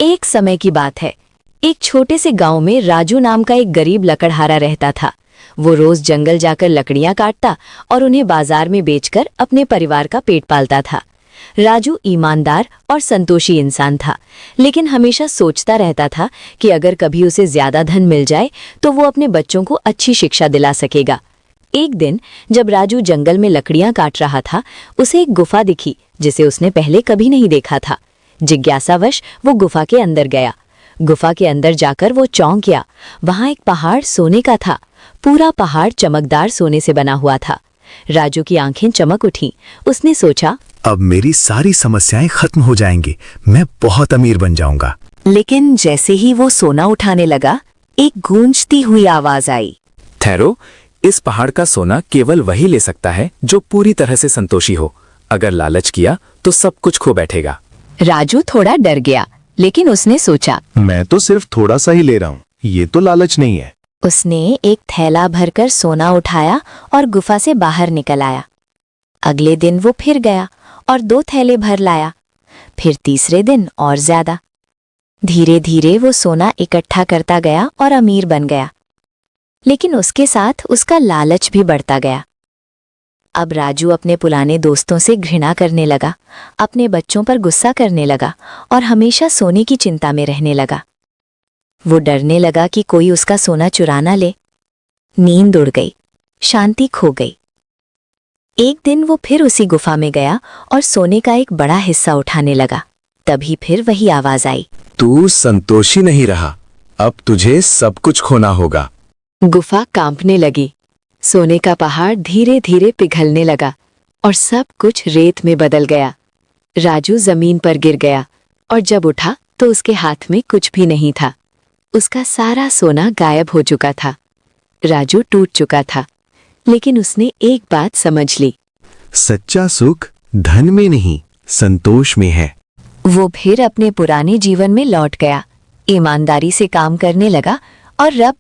एक समय की बात है। एक छोटे से गांव में राजू नाम का एक गरीब लकड़हारा रहता था। वो रोज जंगल जाकर लकड़ियां काटता और उन्हें बाजार में बेचकर अपने परिवार का पेट पालता था। राजू ईमानदार और संतोषी इंसान था, लेकिन हमेशा सोचता रहता था कि अगर कभी उसे ज्यादा धन मिल जाए तो वो अपने बच्चों को अच्छी शिक्षा दिला सकेगा। एक दिन जब राजू जंगल में लकड़ियां काट रहा था, उसे एक गुफा दिखी जिसे उसने पहले कभी नहीं देखा था। जिज्ञासावश वो गुफा के अंदर गया। गुफा के अंदर जाकर वो चौंक गया। वहां एक पहाड़ सोने का था। पूरा पहाड़ चमकदार सोने से बना हुआ था। राजू की आंखें चमक उठी। उसने सोचा, अब मेरी सारी समस्याएं खत्म हो जाएंगी, मैं बहुत अमीर बन जाऊंगा। लेकिन जैसे ही वो सोना उठाने लगा, एक गूंजती हुई आवाज आई। ठहरो, इस पहाड़ का सोना केवल वही ले सकता है जो पूरी तरह से संतोषी हो। अगर लालच किया तो सब कुछ खो बैठेगा। राजू थोड़ा डर गया, लेकिन उसने सोचा, मैं तो सिर्फ थोड़ा सा ही ले रहा हूँ, ये तो लालच नहीं है। उसने एक थैला भरकर सोना उठाया और गुफा से बाहर निकल आया। अगले दिन वो फिर गया और 2 थैले भर लाया। फिर तीसरे दिन और ज्यादा। धीरे धीरे वो सोना इकट्ठा करता गया और अमीर बन गया। लेकिन उसके साथ उसका लालच भी बढ़ता गया। अब राजू अपने पुराने दोस्तों से घृणा करने लगा, अपने बच्चों पर गुस्सा करने लगा और हमेशा सोने की चिंता में रहने लगा। वो डरने लगा कि कोई उसका सोना चुरा ना ले। नींद उड़ गई, शांति खो गई। एक दिन वो फिर उसी गुफा में गया और सोने का एक बड़ा हिस्सा उठाने लगा। तभी फिर वही आवाज आई, तू संतोषी नहीं रहा, अब तुझे सब कुछ खोना होगा। गुफा कांपने लगी। सोने का पहाड़ धीरे धीरे पिघलने लगा और सब कुछ रेत में बदल गया। राजू जमीन पर गिर गया और जब उठा तो उसके हाथ में कुछ भी नहीं था। उसका सारा सोना गायब हो चुका था। राजू टूट चुका था, लेकिन उसने एक बात समझ ली, सच्चा सुख धन में नहीं, संतोष में है। वो फिर अपने पुराने जीवन में लौट गया, ईमानदारी से काम करने लगा और रब